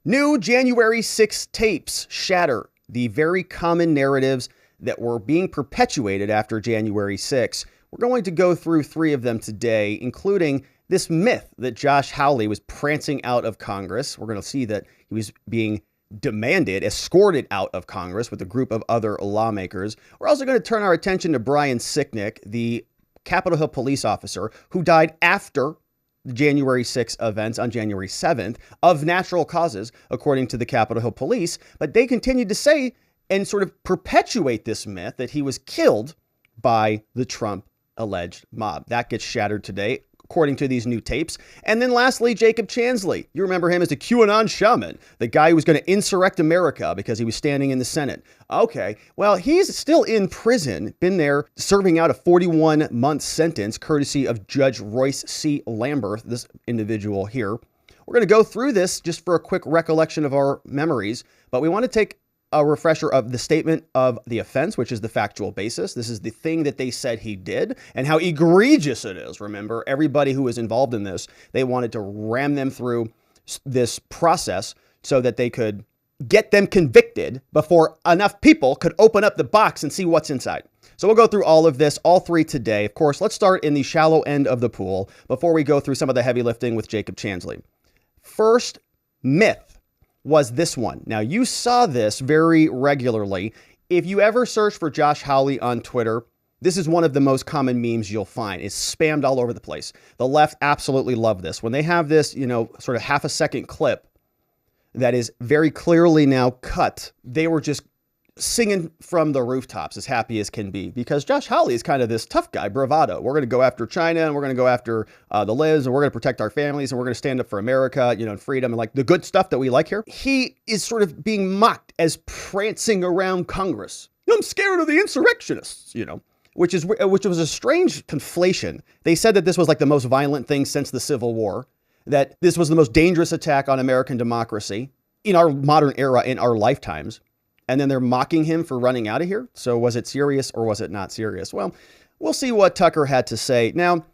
New January 6 tapes shatter the very common narratives that were being perpetuated after January 6. We're going to go through 3 of them today, including this myth that Josh Hawley was prancing out of Congress. We're going to see that he was being escorted out of Congress with a group of other lawmakers. We're also going to turn our attention to Brian Sicknick, the Capitol Hill police officer who died after the January 6 events on January 7th of natural causes, according to the Capitol Hill police. But they continued to say and sort of perpetuate this myth that he was killed by the Trump alleged mob. That gets shattered today, according to these new tapes. And then lastly, Jacob Chansley. You remember him as the QAnon shaman, the guy who was going to insurrect America because he was standing in the Senate. Okay, well, he's still in prison, been there serving out a 41-month sentence, courtesy of Judge Royce C. Lamberth, this individual here. We're going to go through this just for a quick recollection of our memories, but we want to take a refresher of the statement of the offense, which is the factual basis. This is the thing that they said he did and how egregious it is. Remember, everybody who was involved in this, they wanted to ram them through this process so that they could get them convicted before enough people could open up the box and see what's inside. So we'll go through all of this, all 3 today. Of course, let's start in the shallow end of the pool before we go through some of the heavy lifting with Jacob Chansley. First myth was this one. Now, you saw this very regularly. If you ever search for Josh Hawley on Twitter, this is one of the most common memes you'll find. It's spammed all over the place. The left absolutely love this. When they have this, sort of half a second clip that is very clearly now cut, they were just singing from the rooftops, as happy as can be, because Josh Hawley is kind of this tough guy, bravado. We're going to go after China, and we're going to go after the libs, and we're going to protect our families, and we're going to stand up for America, and freedom, and like the good stuff that we like here. He is sort of being mocked as prancing around Congress. I'm scared of the insurrectionists, which was a strange conflation. They said that this was like the most violent thing since the Civil War, that this was the most dangerous attack on American democracy in our modern era, in our lifetimes. And then they're mocking him for running out of here. So was it serious or was it not serious? Well, we'll see what Tucker had to say. Now,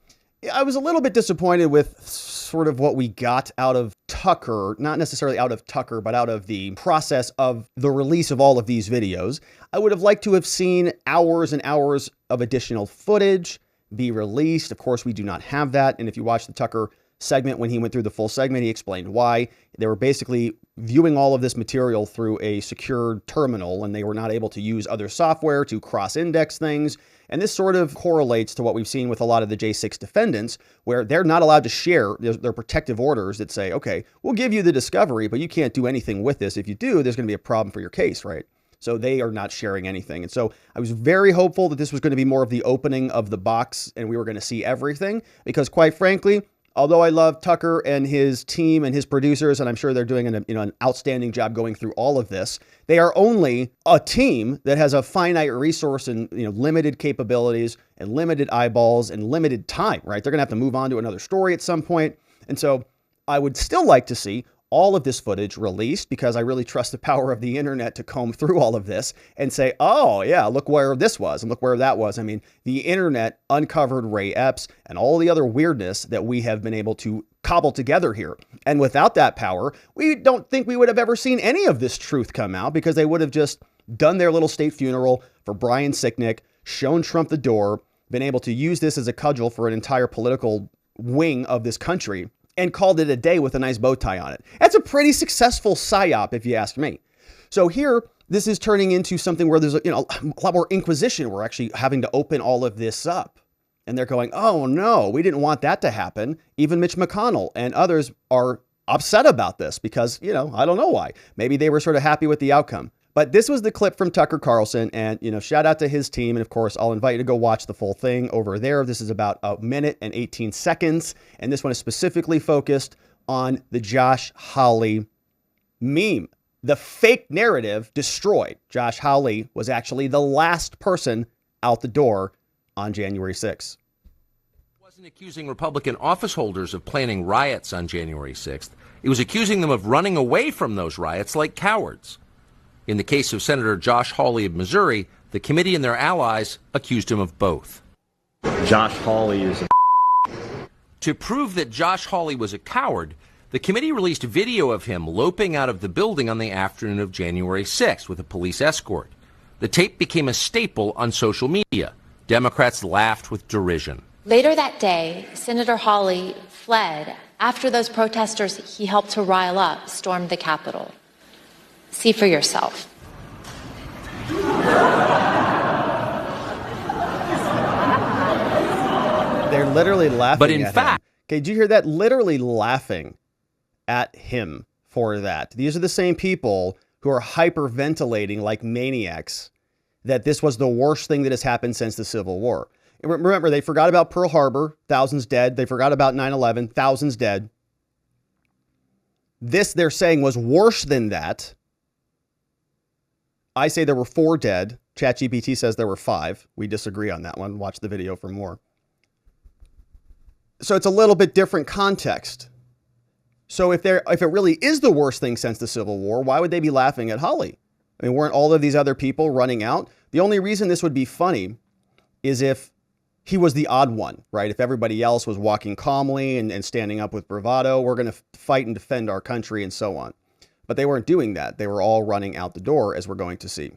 I was a little bit disappointed with sort of what we got out of Tucker, not necessarily out of Tucker, but out of the process of the release of all of these videos. I would have liked to have seen hours and hours of additional footage be released. Of course, we do not have that. And if you watch the Tucker segment, when he went through the full segment, he explained why. They were basically viewing all of this material through a secured terminal, and they were not able to use other software to cross-index things. And this sort of correlates to what we've seen with a lot of the J6 defendants, where they're not allowed to share their protective orders that say, okay, we'll give you the discovery, but you can't do anything with this. If you do, there's going to be a problem for your case, right? So they are not sharing anything. And so I was very hopeful that this was going to be more of the opening of the box and we were going to see everything, because quite frankly, although I love Tucker and his team and his producers, and I'm sure they're doing an outstanding job going through all of this, they are only a team that has a finite resource and limited capabilities and limited eyeballs and limited time, right? They're going to have to move on to another story at some point. And so I would still like to see all of this footage released, because I really trust the power of the internet to comb through all of this and say, oh yeah, look where this was and look where that was. I mean, the internet uncovered Ray Epps and all the other weirdness that we have been able to cobble together here. And without that power, we don't think we would have ever seen any of this truth come out, because they would have just done their little state funeral for Brian Sicknick, shown Trump the door, been able to use this as a cudgel for an entire political wing of this country, and called it a day with a nice bow tie on it. That's a pretty successful psyop, if you ask me. So here, this is turning into something where there's a lot more inquisition. We're actually having to open all of this up. And they're going, oh no, we didn't want that to happen. Even Mitch McConnell and others are upset about this because, I don't know why. Maybe they were sort of happy with the outcome. But this was the clip from Tucker Carlson, and, shout out to his team. And of course, I'll invite you to go watch the full thing over there. This is about 1 minute and 18 seconds. And this one is specifically focused on the Josh Hawley meme. The fake narrative destroyed. Josh Hawley was actually the last person out the door on January 6th. It wasn't accusing Republican office holders of planning riots on January 6th. It was accusing them of running away from those riots like cowards. In the case of Senator Josh Hawley of Missouri, the committee and their allies accused him of both. Josh Hawley is a... To prove that Josh Hawley was a coward, The committee released video of him loping out of the building on the afternoon of January 6th with a police escort. The tape became a staple on social media. Democrats laughed with derision. Later that day, Senator Hawley fled after those protesters he helped to rile up stormed the Capitol. See for yourself. They're literally laughing But in at fact, him. Okay, did you hear that? Literally laughing at him for that. These are the same people who are hyperventilating like maniacs that this was the worst thing that has happened since the Civil War. And remember, they forgot about Pearl Harbor, thousands dead. They forgot about 9/11, thousands dead. This, they're saying, was worse than that. I say there were 4 dead. ChatGPT says there were 5. We disagree on that one. Watch the video for more. So it's a little bit different context. So if it really is the worst thing since the Civil War, why would they be laughing at Hawley? I mean, weren't all of these other people running out? The only reason this would be funny is if he was the odd one, right? If everybody else was walking calmly and standing up with bravado, we're going to fight and defend our country and so on. But they weren't doing that. They were all running out the door, as we're going to see.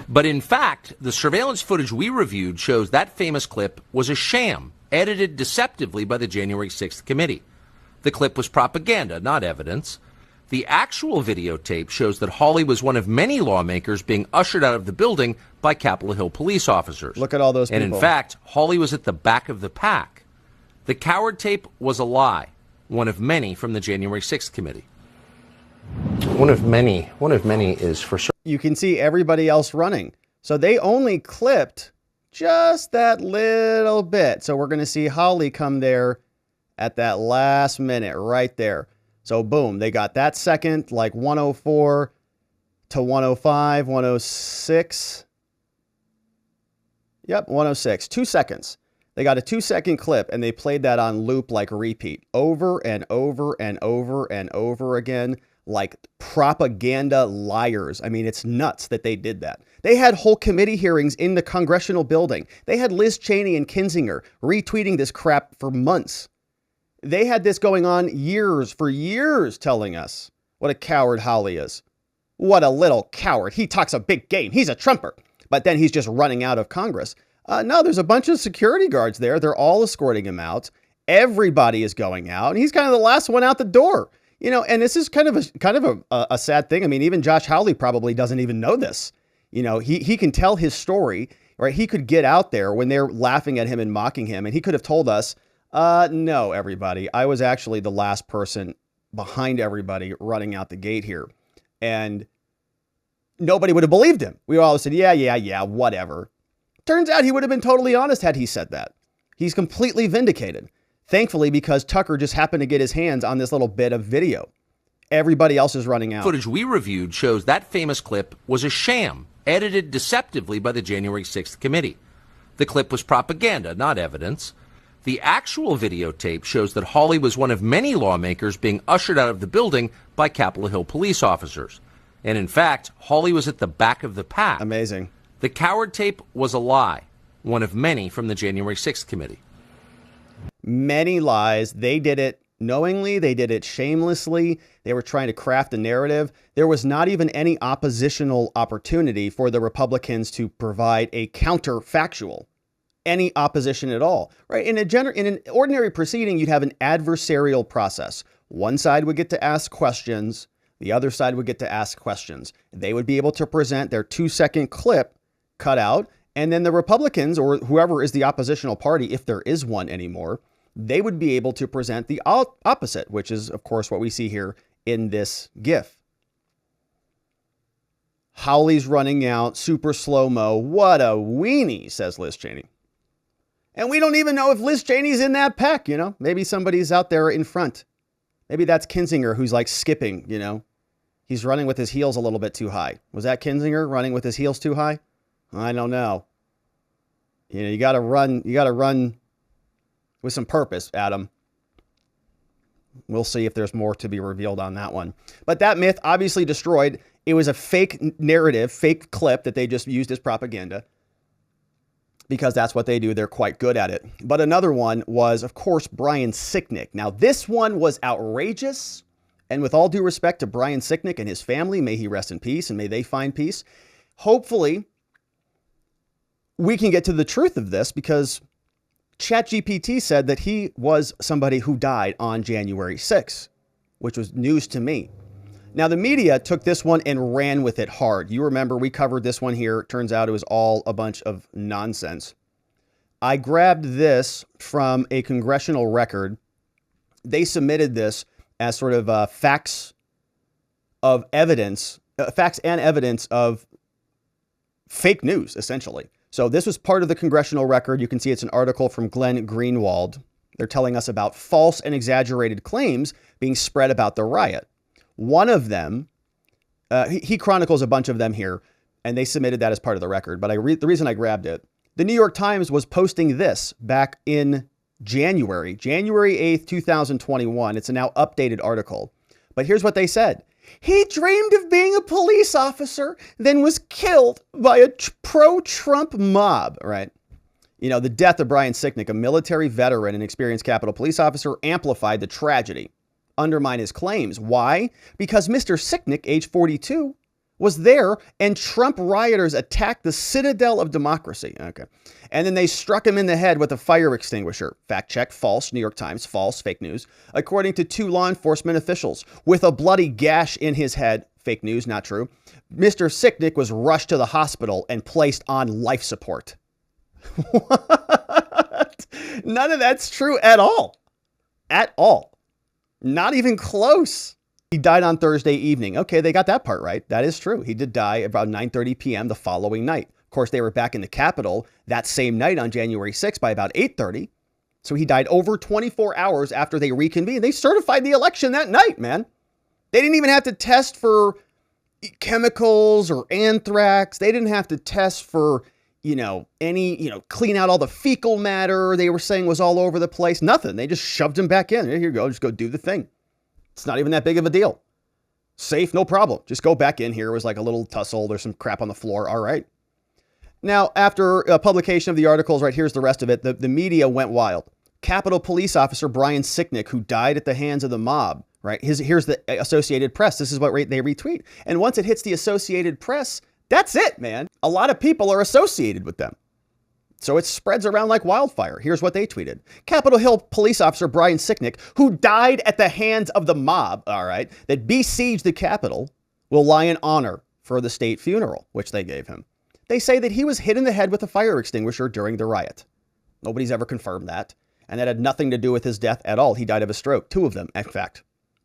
But in fact, the surveillance footage we reviewed shows that famous clip was a sham, edited deceptively by the January 6th committee. The clip was propaganda, not evidence. The actual videotape shows that Hawley was one of many lawmakers being ushered out of the building by Capitol Hill police officers. Look at all those people. And in fact, Hawley was at the back of the pack. The coward tape was a lie, one of many from the January 6th committee. One of many is for sure. You can see everybody else running. So they only clipped just that little bit. So we're going to see Hawley come there at that last minute right there. So boom, they got that second, like 104 to 105, 106. Yep, 106, 2 seconds. They got a 2-second clip and they played that on loop like repeat over and over and over and over again, like propaganda liars. I mean, it's nuts that they did that. They had whole committee hearings in the congressional building. They had Liz Cheney and Kinzinger retweeting this crap for months. They had this going on for years, telling us what a coward Hawley is. What a little coward. He talks a big game. He's a Trumper. But then he's just running out of Congress. No, there's a bunch of security guards there. They're all escorting him out. Everybody is going out. And he's kind of the last one out the door. You know, and this is kind of a sad thing. I mean, even Josh Hawley probably doesn't even know this. You know, he can tell his story, right? He could get out there when they're laughing at him and mocking him. And he could have told us, no, everybody, I was actually the last person behind everybody running out the gate here. And nobody would have believed him. We all said, yeah, whatever. Turns out he would have been totally honest had he said that. He's completely vindicated. Thankfully, because Tucker just happened to get his hands on this little bit of video. Everybody else is running out. Footage we reviewed shows that famous clip was a sham, edited deceptively by the January 6th committee. The clip was propaganda, not evidence. The actual videotape shows that Hawley was one of many lawmakers being ushered out of the building by Capitol Hill police officers. And in fact, Hawley was at the back of the pack. Amazing. The coward tape was a lie, one of many from the January 6th committee. Many lies. They did it knowingly. They did it shamelessly. They were trying to craft a narrative. There was not even any oppositional opportunity for the Republicans to provide a counterfactual, any opposition at all, right? In an ordinary proceeding, you'd have an adversarial process. One side would get to ask questions. The other side would get to ask questions. They would be able to present their 2-second clip cut out. And then the Republicans, or whoever is the oppositional party, if there is one anymore, they would be able to present the opposite, which is, of course, what we see here in this GIF. Hawley's running out, super slow-mo. What a weenie, says Liz Cheney. And we don't even know if Liz Cheney's in that pack, you know. Maybe somebody's out there in front. Maybe that's Kinzinger who's like skipping, you know. He's running with his heels a little bit too high. Was that Kinzinger running with his heels too high? I don't know. You know, you got to run with some purpose, Adam. We'll see if there's more to be revealed on that one. But that myth obviously destroyed. It was a fake narrative, fake clip that they just used as propaganda. because that's what they do. They're quite good at it. But another one was, of course, Brian Sicknick. Now, this one was outrageous. And with all due respect to Brian Sicknick and his family, may he rest in peace and may they find peace. Hopefully, we can get to the truth of this, because ChatGPT said that he was somebody who died on January 6th, which was news to me. Now, the media took this one and ran with it hard. You remember we covered this one here. It turns out it was all a bunch of nonsense. I grabbed this from a congressional record. They submitted this as sort of facts and evidence of fake news, essentially. So this was part of the congressional record. You can see it's an article from Glenn Greenwald. They're telling us about false and exaggerated claims being spread about the riot. One of them, he chronicles a bunch of them here, and they submitted that as part of the record. But the reason I grabbed it, the New York Times was posting this back in January 8th, 2021. It's a now updated article. But here's what they said. He dreamed of being a police officer, then was killed by a pro-Trump mob, right? You know, the death of Brian Sicknick, a military veteran and experienced Capitol Police officer, amplified the tragedy, undermined his claims. Why? Because Mr. Sicknick, age 42, was there and Trump rioters attacked the citadel of democracy. Okay. And then they struck him in the head with a fire extinguisher. Fact check, false, New York Times, false, fake news. According to 2 law enforcement officials, with a bloody gash in his head, fake news, not true. Mr. Sicknick was rushed to the hospital and placed on life support. What? None of that's true at all. At all. Not even close. He died on Thursday evening. Okay, they got that part right. That is true. He did die about 9:30 p.m. the following night. Of course, they were back in the Capitol that same night on January 6th by about 8:30. So he died over 24 hours after they reconvened. They certified the election that night, man. They didn't even have to test for chemicals or anthrax. They didn't have to test for, clean out all the fecal matter they were saying was all over the place. Nothing. They just shoved him back in. Here you go. Just go do the thing. It's not even that big of a deal. Safe, no problem. Just go back in here. It was like a little tussle. There's some crap on the floor. All right. Now, after publication of the articles, right, here's the rest of it. The media went wild. Capitol Police Officer Brian Sicknick, who died at the hands of the mob, right? Here's the Associated Press. This is what they retweet. And once it hits the Associated Press, that's it, man. A lot of people are associated with them. So it spreads around like wildfire. Here's what they tweeted. Capitol Hill Police Officer Brian Sicknick, who died at the hands of the mob, all right, that besieged the Capitol, will lie in honor for the state funeral, which they gave him. They say that he was hit in the head with a fire extinguisher during the riot. Nobody's ever confirmed that. And that had nothing to do with his death at all. He died of a stroke. 2 of them, in fact.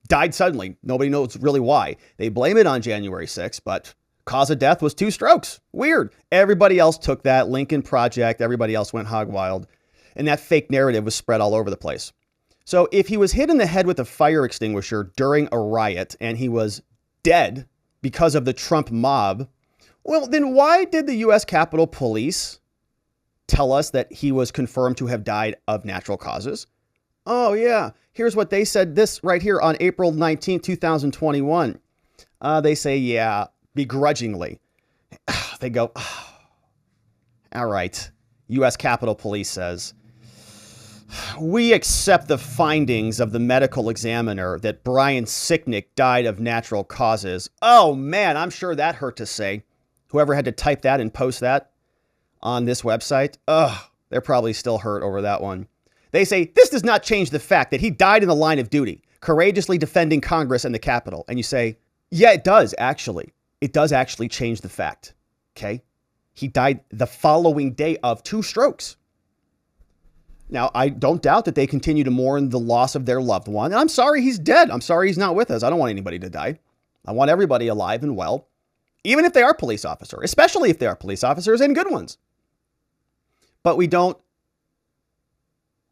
Died suddenly. Nobody knows really why. They blame it on January 6th, but cause of death was 2 strokes. Weird. Everybody else took that. Lincoln Project. Everybody else went hog wild. And that fake narrative was spread all over the place. So if he was hit in the head with a fire extinguisher during a riot and he was dead because of the Trump mob, well, then why did the U.S. Capitol Police tell us that he was confirmed to have died of natural causes? Oh, yeah. Here's what they said this right here on April 19, 2021. They say, yeah, begrudgingly. They go, oh, all right. U.S. Capitol Police says, we accept the findings of the medical examiner that Brian Sicknick died of natural causes. Oh, man, I'm sure that hurt to say. Whoever had to type that and post that on this website, they're probably still hurt over that one. They say, this does not change the fact that he died in the line of duty, courageously defending Congress and the Capitol. And you say, yeah, it does, actually. It does actually change the fact, okay? He died the following day of 2 strokes. Now, I don't doubt that they continue to mourn the loss of their loved one. And I'm sorry he's dead. I'm sorry he's not with us. I don't want anybody to die. I want everybody alive and well, even if they are police officers, especially if they are police officers and good ones. But we don't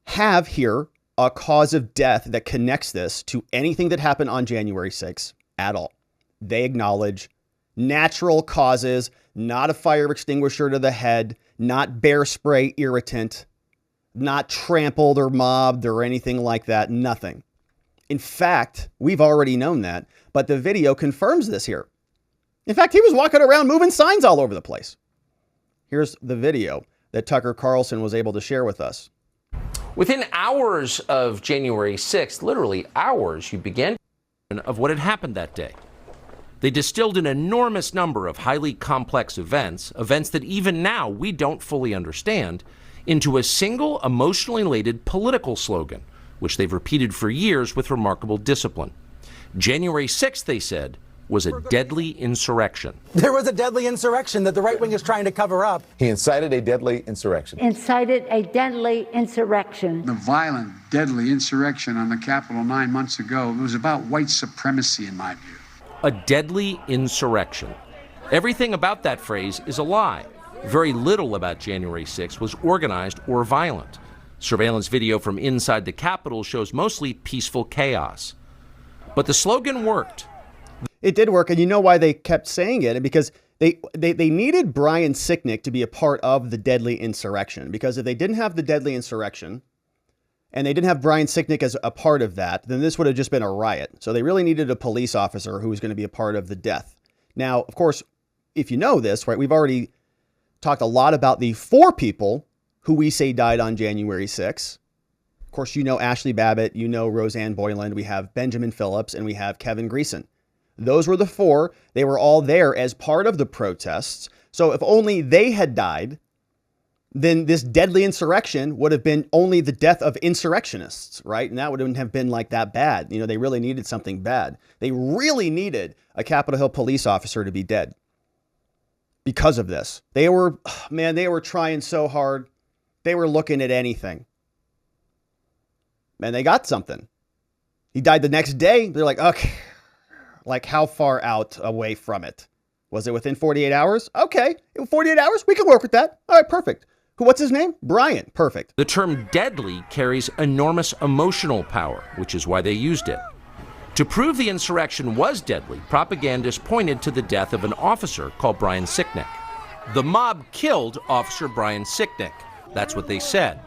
have here a cause of death that connects this to anything that happened on January 6th at all. They acknowledge natural causes, not a fire extinguisher to the head, not bear spray irritant, not trampled or mobbed or anything like that. Nothing. In fact, we've already known that, but the video confirms this here. In fact, he was walking around moving signs all over the place. Here's the video. that Tucker Carlson was able to share with us. Within hours of January 6th, literally hours, you began of what had happened that day. They distilled an enormous number of highly complex events that even now we don't fully understand, into a single emotionally laden political slogan, which they've repeated for years with remarkable discipline. January 6th, they said, was a deadly insurrection. There was a deadly insurrection that the right wing is trying to cover up. He incited a deadly insurrection. Incited a deadly insurrection. The violent, deadly insurrection on the Capitol 9 months ago, it was about white supremacy, in my view. A deadly insurrection. Everything about that phrase is a lie. Very little about January 6th was organized or violent. Surveillance video from inside the Capitol shows mostly peaceful chaos. But the slogan worked. It did work, and you know why they kept saying it? Because they needed Brian Sicknick to be a part of the deadly insurrection. Because if they didn't have the deadly insurrection, and they didn't have Brian Sicknick as a part of that, then this would have just been a riot. So they really needed a police officer who was going to be a part of the death. Now, of course, if you know this, right, we've already talked a lot about the 4 people who we say died on January 6th. Of course, you know Ashley Babbitt, you know Roseanne Boyland, we have Benjamin Phillips, and we have Kevin Greeson. Those were the 4. They were all there as part of the protests. So if only they had died, then this deadly insurrection would have been only the death of insurrectionists, right? And that wouldn't have been like that bad. You know, they really needed something bad. They really needed a Capitol Hill police officer to be dead because of this. They were trying so hard. They were looking at anything. And they got something. He died the next day. They're like, okay, like how far out away from it? Was it within 48 hours? Okay, 48 hours? We can work with that. All right, perfect. What's his name? Brian. Perfect. The term deadly carries enormous emotional power, which is why they used it. To prove the insurrection was deadly, propagandists pointed to the death of an officer called Brian Sicknick. The mob killed Officer Brian Sicknick. That's what they said.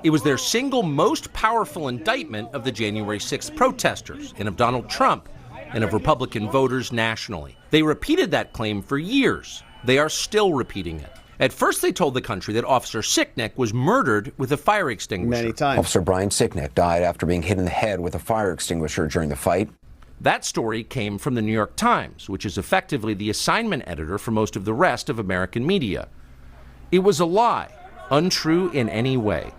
It was their single most powerful indictment of the January 6th protesters and of Donald Trump and of Republican voters nationally. They repeated that claim for years. They are still repeating it. At first, they told the country that Officer Sicknick was murdered with a fire extinguisher. Many times. Officer Brian Sicknick died after being hit in the head with a fire extinguisher during the fight. That story came from the New York Times, which is effectively the assignment editor for most of the rest of American media. It was a lie, untrue in any way.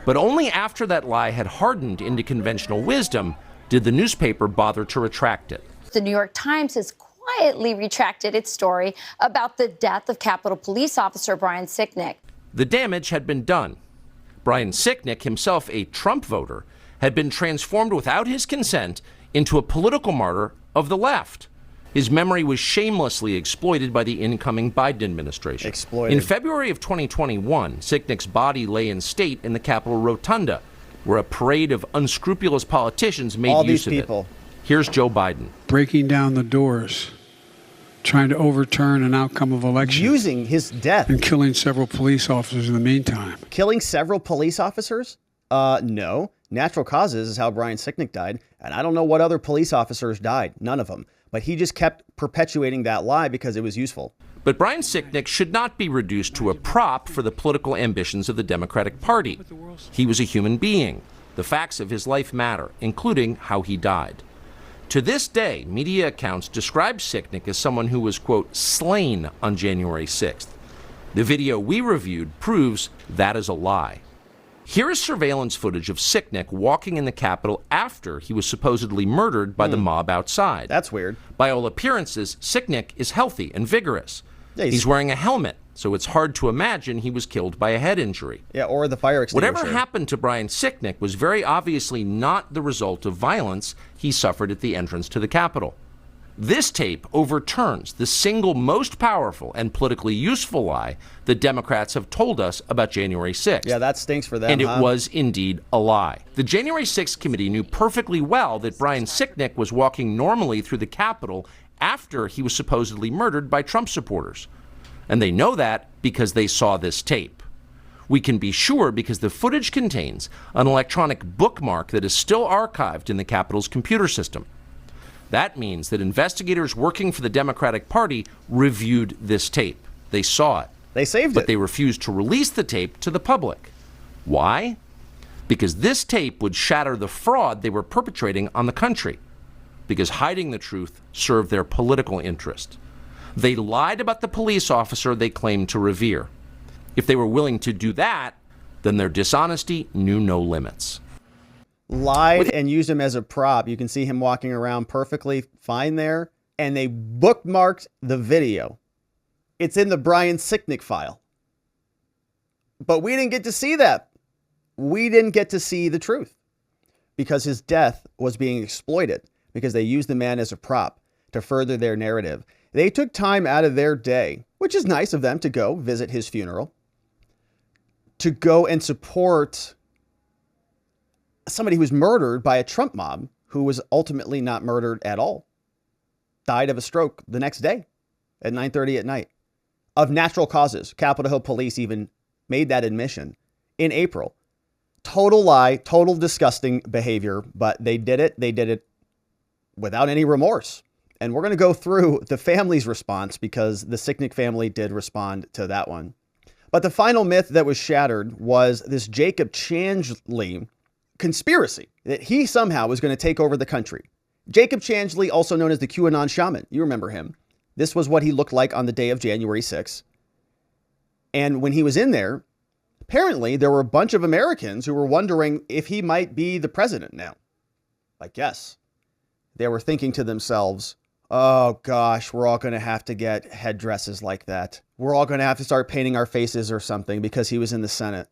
But only after that lie had hardened into conventional wisdom did the newspaper bother to retract it. The New York Times has quietly retracted its story about the death of Capitol Police Officer Brian Sicknick. The damage had been done. Brian Sicknick, himself a Trump voter, had been transformed without his consent into a political martyr of the left. His memory was shamelessly exploited by the incoming Biden administration. Exploited. In February of 2021, Sicknick's body lay in state in the Capitol Rotunda, where a parade of unscrupulous politicians made use of it. Here's Joe Biden. Breaking down the doors, trying to overturn an outcome of election. Using his death. And killing several police officers in the meantime. Killing several police officers? No. Natural causes is how Brian Sicknick died. And I don't know what other police officers died. None of them. But he just kept perpetuating that lie because it was useful. But Brian Sicknick should not be reduced to a prop for the political ambitions of the Democratic Party. He was a human being. The facts of his life matter, including how he died. To this day, media accounts describe Sicknick as someone who was, quote, slain on January 6th. The video we reviewed proves that is a lie. Here is surveillance footage of Sicknick walking in the Capitol after he was supposedly murdered by the mob outside. That's weird. By all appearances, Sicknick is healthy and vigorous. Yeah, he's wearing a helmet, so it's hard to imagine he was killed by a head injury. Yeah, or the fire extinguisher. Whatever happened to Brian Sicknick was very obviously not the result of violence he suffered at the entrance to the Capitol. This tape overturns the single most powerful and politically useful lie the Democrats have told us about January 6th. Yeah, that stinks for them, And it was indeed a lie. The January 6th committee knew perfectly well that Brian Sicknick was walking normally through the Capitol after he was supposedly murdered by Trump supporters. And they know that because they saw this tape. We can be sure because the footage contains an electronic bookmark that is still archived in the Capitol's computer system. That means that investigators working for the Democratic Party reviewed this tape. They saw it. They saved it. But they refused to release the tape to the public. Why? Because this tape would shatter the fraud they were perpetrating on the country. Because hiding the truth served their political interest. They lied about the police officer they claimed to revere. If they were willing to do that, then their dishonesty knew no limits. Lied and used him as a prop. You can see him walking around perfectly fine there. And they bookmarked the video. It's in the Brian Sicknick file. But we didn't get to see that. We didn't get to see the truth because his death was being exploited because they used the man as a prop to further their narrative. They took time out of their day, which is nice of them, to go visit his funeral, to go and support somebody who was murdered by a Trump mob who was ultimately not murdered at all. Died of a stroke the next day at 9:30 at night of natural causes. Capitol Hill police even made that admission in April. Total lie, total disgusting behavior, but they did it. They did it without any remorse. And we're going to go through the family's response because the Sicknick family did respond to that one. But the final myth that was shattered was this Jacob Chansley conspiracy that he somehow was going to take over the country. Jacob Chansley, also known as the QAnon shaman. You remember him. This was what he looked like on the day of January 6th. And when he was in there, apparently there were a bunch of Americans who were wondering if he might be the president now. I guess. They were thinking to themselves, oh gosh, we're all going to have to get headdresses like that. We're all going to have to start painting our faces or something because he was in the Senate.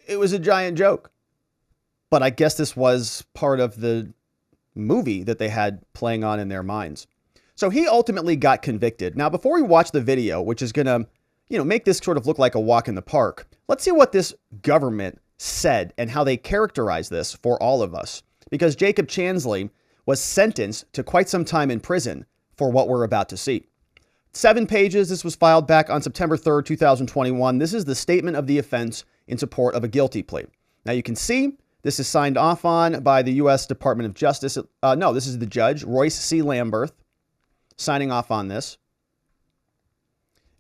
It was a giant joke. But I guess this was part of the movie that they had playing on in their minds. So he ultimately got convicted. Now, before we watch the video, which is going to, make this sort of look like a walk in the park, let's see what this government said and how they characterize this for all of us. Because Jacob Chansley was sentenced to quite some time in prison for what we're about to see. 7 pages. This was filed back on September 3rd, 2021. This is the statement of the offense in support of a guilty plea. Now you can see this is signed off on by the U.S. Department of Justice. No, this is the judge, Royce C. Lamberth, signing off on this.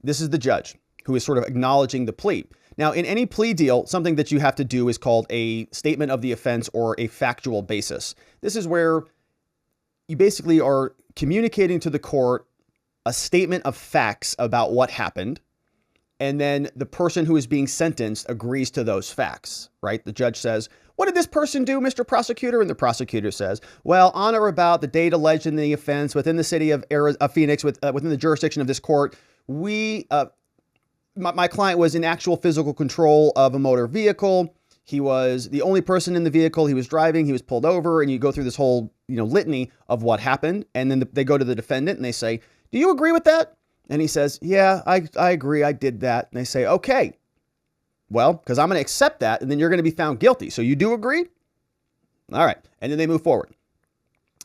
This is the judge who is sort of acknowledging the plea. Now, in any plea deal, something that you have to do is called a statement of the offense or a factual basis. This is where you basically are communicating to the court a statement of facts about what happened. And then the person who is being sentenced agrees to those facts, right? The judge says, what did this person do, Mr. Prosecutor? And the prosecutor says, well, on or about the date alleged in the offense within the city of Phoenix, within the jurisdiction of this court, my client was in actual physical control of a motor vehicle. He was the only person in the vehicle. He was driving. He was pulled over. And you go through this whole, litany of what happened. And then they go to the defendant and they say, do you agree with that? And he says, yeah, I agree. I did that. And they say, okay, well, because I'm going to accept that. And then you're going to be found guilty. So you do agree? All right. And then they move forward.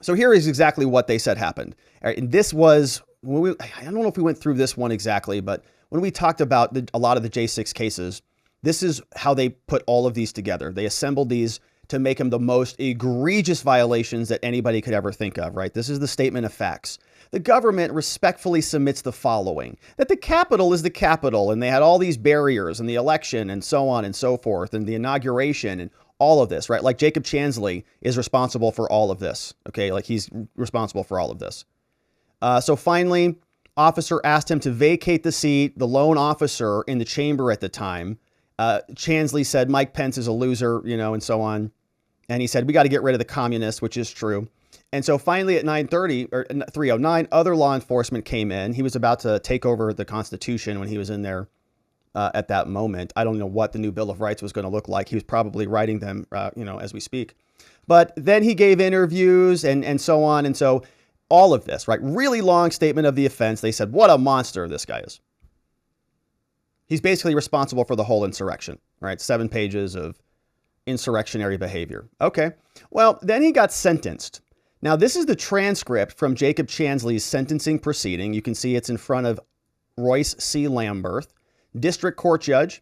So here is exactly what they said happened. All right, and this was, I don't know if we went through this one exactly, but when we talked about a lot of the J6 cases, this is how they put all of these together. They assembled these to make them the most egregious violations that anybody could ever think of, right? This is the statement of facts. The government respectfully submits the following, that the Capitol is the Capitol, and they had all these barriers and the election and so on and so forth, and the inauguration and all of this, right? Like Jacob Chansley is responsible for all of this, okay? Like he's responsible for all of this. So finally, officer asked him to vacate the seat, the lone officer in the chamber at the time. Chansley said, Mike Pence is a loser, and so on. And he said, we got to get rid of the communists, which is true. And so finally at 9:30 or 3:09, other law enforcement came in. He was about to take over the Constitution when he was in there at that moment. I don't know what the new Bill of Rights was going to look like. He was probably writing them, as we speak. But then he gave interviews and so on. And so all of this, right? Really long statement of the offense. They said, what a monster this guy is. He's basically responsible for the whole insurrection, right? 7 pages of insurrectionary behavior. Okay. Well, then he got sentenced. Now, this is the transcript from Jacob Chansley's sentencing proceeding. You can see it's in front of Royce C. Lamberth, district court judge.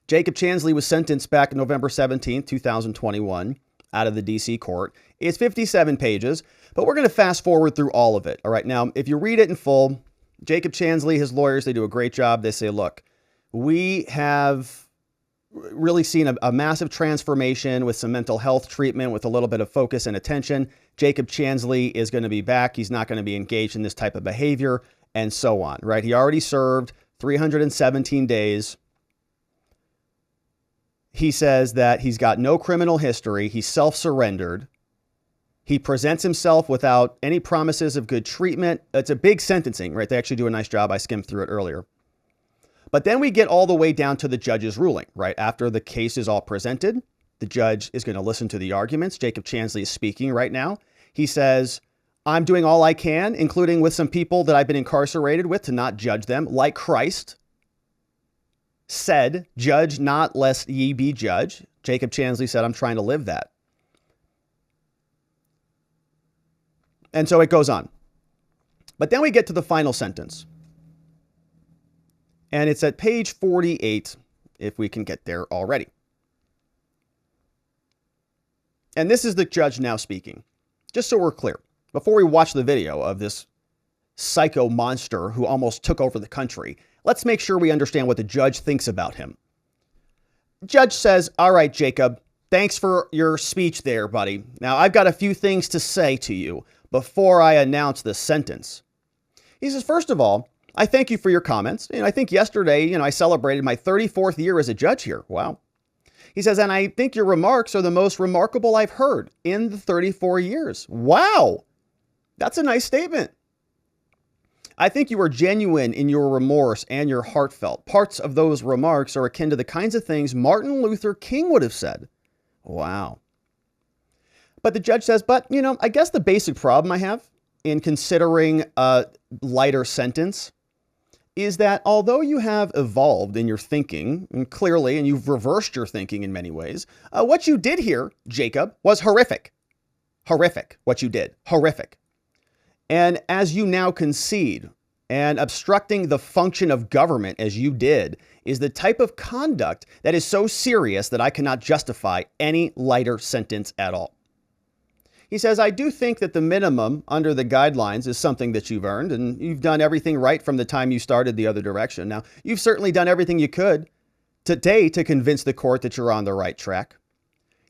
Jacob Chansley was sentenced back November 17, 2021, out of the D.C. court. It's 57 pages, but we're going to fast forward through all of it. All right. Now, if you read it in full, Jacob Chansley, his lawyers, they do a great job. They say, look, we have really seen a massive transformation with some mental health treatment, with a little bit of focus and attention. Jacob Chansley is going to be back. He's not going to be engaged in this type of behavior, and so on, right? He already served 317 days. He says that he's got no criminal history. He self-surrendered. He presents himself without any promises of good treatment. It's a big sentencing, right? They actually do a nice job. I skimmed through it earlier. But then we get all the way down to the judge's ruling, right? After the case is all presented, the judge is going to listen to the arguments. Jacob Chansley is speaking right now. He says, I'm doing all I can, including with some people that I've been incarcerated with, to not judge them, like Christ said, judge not lest ye be judged. Jacob Chansley said, I'm trying to live that. And so it goes on. But then we get to the final sentence. And it's at page 48, if we can get there already. And this is the judge now speaking. Just so we're clear, before we watch the video of this psycho monster who almost took over the country, let's make sure we understand what the judge thinks about him. The judge says, all right, Jacob, thanks for your speech there, buddy. Now, I've got a few things to say to you before I announce the sentence. He says, first of all, I thank you for your comments. I think yesterday, I celebrated my 34th year as a judge here. Wow. He says, and I think your remarks are the most remarkable I've heard in the 34 years. Wow. That's a nice statement. I think you were genuine in your remorse and your heartfelt. Parts of those remarks are akin to the kinds of things Martin Luther King would have said. Wow. But the judge says, but, I guess the basic problem I have in considering a lighter sentence is that although you have evolved in your thinking, and clearly, and you've reversed your thinking in many ways, what you did here, Jacob, was horrific. Horrific, what you did. Horrific. And as you now concede, and obstructing the function of government as you did, is the type of conduct that is so serious that I cannot justify any lighter sentence at all. He says, I do think that the minimum under the guidelines is something that you've earned, and you've done everything right from the time you started the other direction. Now, you've certainly done everything you could today to convince the court that you're on the right track.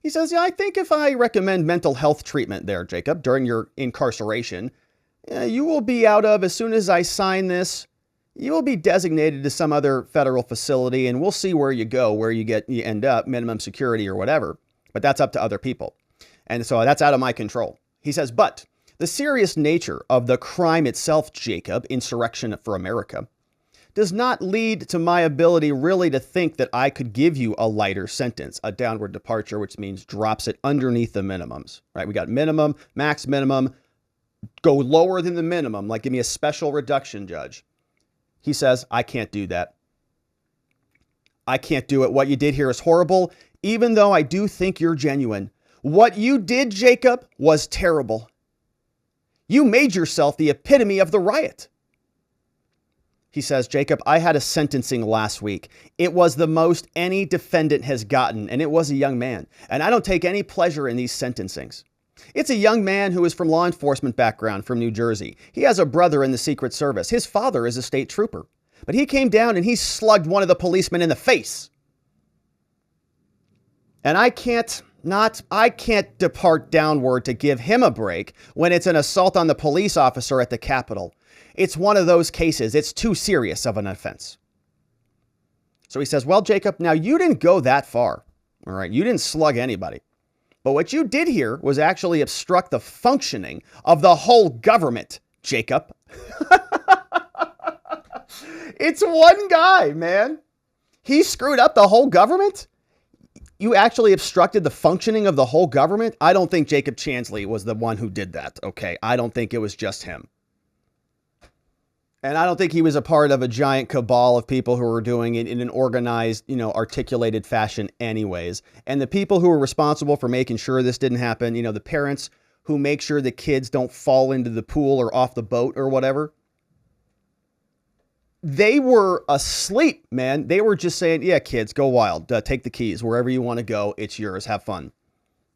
He says, I think if I recommend mental health treatment there, Jacob, during your incarceration, you will be out of, as soon as I sign this, you will be designated to some other federal facility, and we'll see where you go, where you end up, minimum security or whatever. But that's up to other people. And so that's out of my control. He says, but the serious nature of the crime itself, Jacob, Insurrection for America, does not lead to my ability really to think that I could give you a lighter sentence, a downward departure, which means drops it underneath the minimums, right? We got minimum, max minimum, go lower than the minimum, like give me a special reduction, judge. He says, I can't do that. I can't do it. What you did here is horrible, even though I do think you're genuine. What you did, Jacob, was terrible. You made yourself the epitome of the riot. He says, Jacob, I had a sentencing last week. It was the most any defendant has gotten, and it was a young man. And I don't take any pleasure in these sentencings. It's a young man who is from law enforcement background from New Jersey. He has a brother in the Secret Service. His father is a state trooper. But he came down and he slugged one of the policemen in the face. And I can't depart downward to give him a break when it's an assault on the police officer at the Capitol. It's one of those cases. It's too serious of an offense. So he says, well, Jacob, now you didn't go that far. All right. You didn't slug anybody. But what you did here was actually obstruct the functioning of the whole government, Jacob. It's one guy, man. He screwed up the whole government. You actually obstructed the functioning of the whole government? I don't think Jacob Chansley was the one who did that, okay? I don't think it was just him. And I don't think he was a part of a giant cabal of people who were doing it in an organized, articulated fashion anyways. And the people who were responsible for making sure this didn't happen, the parents who make sure the kids don't fall into the pool or off the boat or whatever, they were asleep, man. They were just saying, yeah, kids, go wild. Take the keys wherever you want to go. It's yours. Have fun.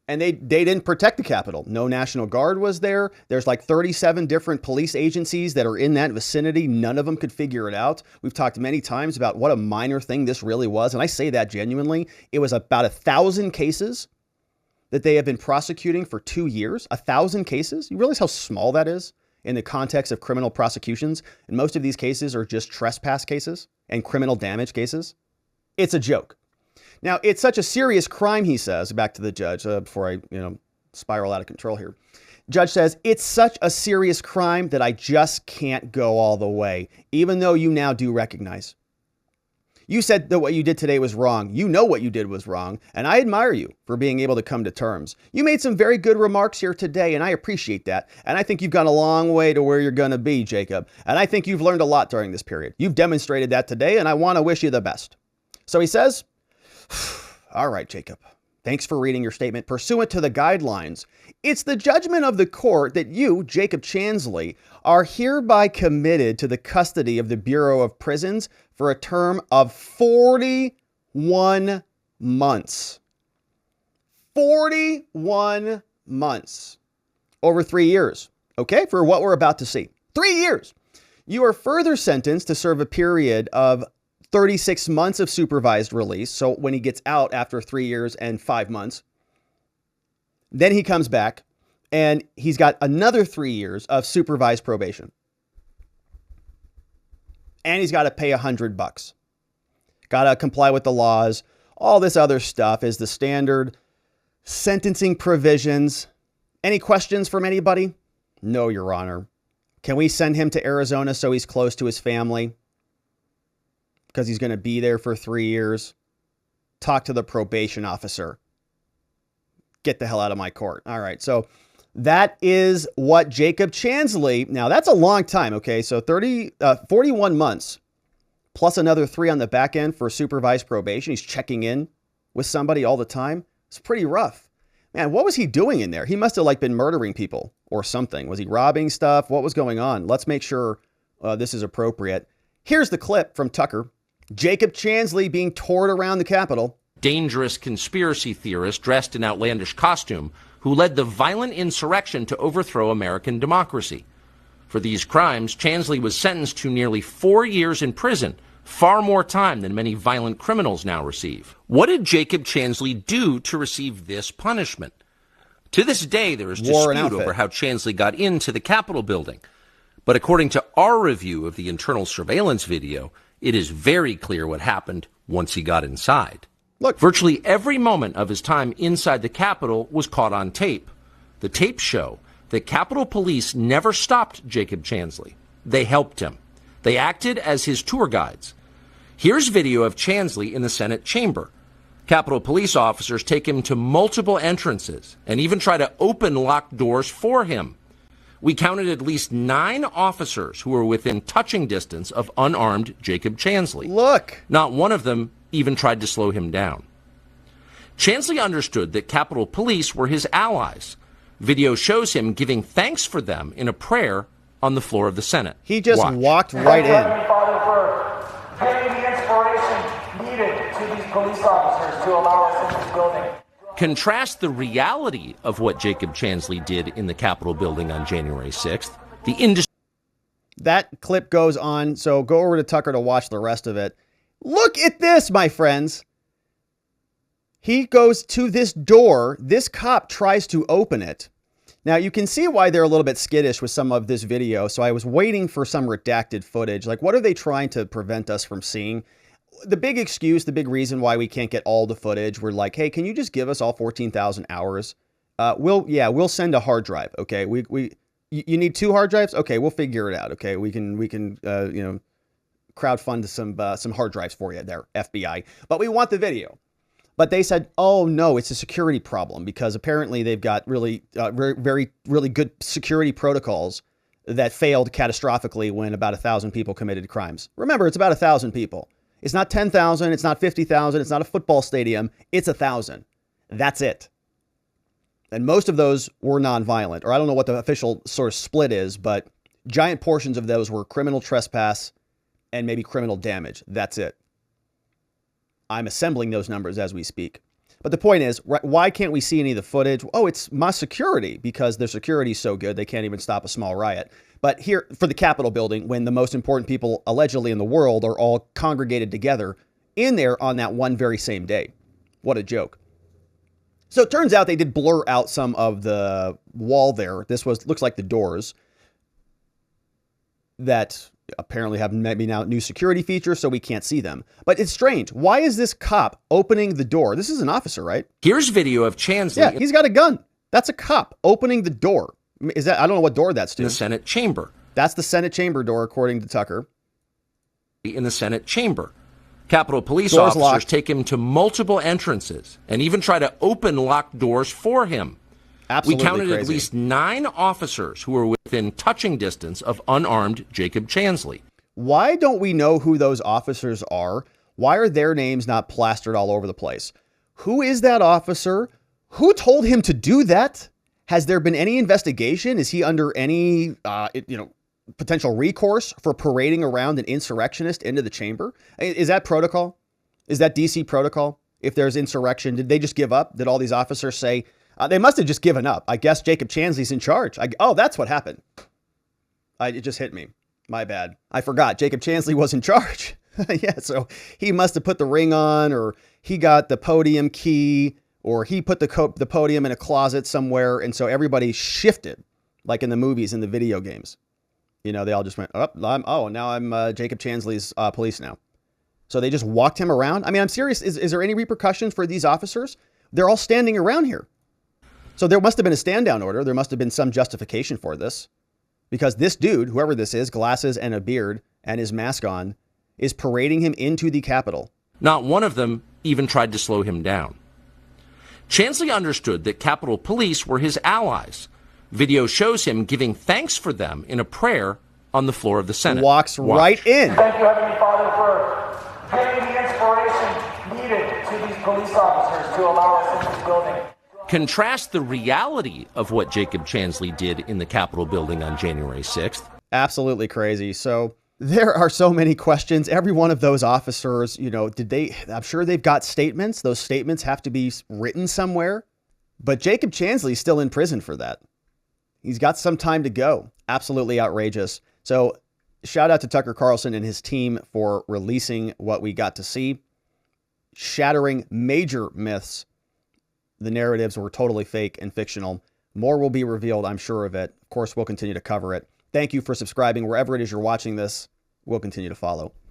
And they didn't protect the Capitol. No National Guard was there. There's like 37 different police agencies that are in that vicinity. None of them could figure it out. We've talked many times about what a minor thing this really was. And I say that genuinely. It was about 1,000 cases that they have been prosecuting for 2 years. 1,000 cases. You realize how small that is in the context of criminal prosecutions? And most of these cases are just trespass cases and criminal damage cases. It's a joke. Now, it's such a serious crime, he says, back to the judge, before I, spiral out of control here. Judge says, it's such a serious crime that I just can't go all the way, even though you now do recognize. You said that what you did today was wrong. You know what you did was wrong, and I admire you for being able to come to terms. You made some very good remarks here today, and I appreciate that. And I think you've gone a long way to where you're going to be, Jacob. And I think you've learned a lot during this period. You've demonstrated that today, and I want to wish you the best. So he says, all right, Jacob, thanks for reading your statement. Pursuant to the guidelines, it's the judgment of the court that you, Jacob Chansley, are hereby committed to the custody of the Bureau of Prisons for a term of 41 months. 41 months. Over 3 years. Okay, for what we're about to see. 3 years. You are further sentenced to serve a period of 36 months of supervised release. So when he gets out after 3 years and 5 months, then he comes back and he's got another 3 years of supervised probation. And he's got to pay $100. Got to comply with the laws. All this other stuff is the standard sentencing provisions. Any questions from anybody? No, Your Honor. Can we send him to Arizona so he's close to his family? Because he's going to be there for 3 years. Talk to the probation officer. Get the hell out of my court. All right. So that is what Jacob Chansley. Now that's a long time. Okay. So 41 months plus another 3 on the back end for supervised probation. He's checking in with somebody all the time. It's pretty rough, man. What was he doing in there? He must have been murdering people or something. Was he robbing stuff? What was going on? Let's make sure this is appropriate. Here's the clip from Tucker. Jacob Chansley being toured around the Capitol. Dangerous conspiracy theorist dressed in outlandish costume who led the violent insurrection to overthrow American democracy. For these crimes, Chansley was sentenced to nearly 4 years in prison, far more time than many violent criminals now receive. What did Jacob Chansley do to receive this punishment? To this day, there is dispute over how Chansley got into the Capitol building. But according to our review of the internal surveillance video, it is very clear what happened once he got inside. Look, virtually every moment of his time inside the Capitol was caught on tape. The tapes show that Capitol Police never stopped Jacob Chansley. They helped him. They acted as his tour guides. Here's video of Chansley in the Senate chamber. Capitol Police officers take him to multiple entrances and even try to open locked doors for him. We counted at least 9 officers who were within touching distance of unarmed Jacob Chansley. Look. Not one of them even tried to slow him down. Chansley understood that Capitol Police were his allies. Video shows him giving thanks for them in a prayer on the floor of the Senate. He just walked right in. Thank you, Father, for giving the inspiration needed to these police officers to allow us in this building. Contrast the reality of what Jacob Chansley did in the Capitol building on January 6th. The industry. That clip goes on, so go over to Tucker to watch the rest of it. Look at this, my friends. He goes to this door. This cop tries to open it. Now, you can see why they're a little bit skittish with some of this video. So I was waiting for some redacted footage. Like, what are they trying to prevent us from seeing? The big excuse, the big reason why we can't get all the footage, we're like, hey, can you just give us all 14,000 hours? We'll send a hard drive. Okay. You need 2 hard drives. Okay. We'll figure it out. Okay. We can crowdfund some hard drives for you there, FBI, but we want the video. But they said, oh no, it's a security problem because apparently they've got really good security protocols that failed catastrophically when about 1,000 people committed crimes. Remember, it's about 1,000 people. It's not 10,000. It's not 50,000. It's not a football stadium. It's 1,000. That's it. And most of those were nonviolent, or I don't know what the official sort of split is, but giant portions of those were criminal trespass and maybe criminal damage. That's it. I'm assembling those numbers as we speak. But the point is, why can't we see any of the footage? Oh, it's my security, because their security is so good, they can't even stop a small riot. But here, for the Capitol building, when the most important people allegedly in the world are all congregated together in there on that one very same day. What a joke. So it turns out they did blur out some of the wall there. This looks like the doors that apparently have maybe now new security features, so we can't see them. But it's strange. Why is this cop opening the door? This is an officer, right? Here's video of Chansley. Yeah, he's got a gun. That's a cop opening the door. Is that? I don't know what door that's to. In the Senate chamber. That's the Senate chamber door, according to Tucker. In the Senate chamber. Capitol Police Doors officers locked. take him to multiple entrances and even try to open locked doors for him. Absolutely We counted crazy. at least 9 officers who were within touching distance of unarmed Jacob Chansley. Why don't we know who those officers are? Why are their names not plastered all over the place? Who is that officer? Who told him to do that? Has there been any investigation? Is he under any, potential recourse for parading around an insurrectionist into the chamber? Is that protocol? Is that DC protocol? If there's insurrection, did they just give up? Did all these officers say, they must have just given up. I guess Jacob Chansley's in charge. Oh, that's what happened. It just hit me. My bad. I forgot. Jacob Chansley was in charge. Yeah, so he must have put the ring on, or he got the podium key, or he put the podium in a closet somewhere. And so everybody shifted, like in the movies and the video games. You know, they all just went, now I'm Jacob Chansley's police now. So they just walked him around. I mean, I'm serious. Is there any repercussions for these officers? They're all standing around here. So there must have been a stand down order. There must have been some justification for this, because this dude, whoever this is, glasses and a beard and his mask on, is parading him into the Capitol. Not one of them even tried to slow him down. Chansley understood that Capitol Police were his allies. Video shows him giving thanks for them in a prayer on the floor of the Senate. Walks right in. Thank you, Heavenly Father, for giving the inspiration needed to these police officers to allow us in this building. Contrast the reality of what Jacob Chansley did in the Capitol building on January 6th. Absolutely crazy. So there are so many questions. Every one of those officers, I'm sure they've got statements. Those statements have to be written somewhere. But Jacob Chansley's still in prison for that. He's got some time to go. Absolutely outrageous. So shout out to Tucker Carlson and his team for releasing what we got to see, shattering major myths. The narratives were totally fake and fictional. More will be revealed, I'm sure of it. Of course, we'll continue to cover it. Thank you for subscribing wherever it is you're watching this. We'll continue to follow.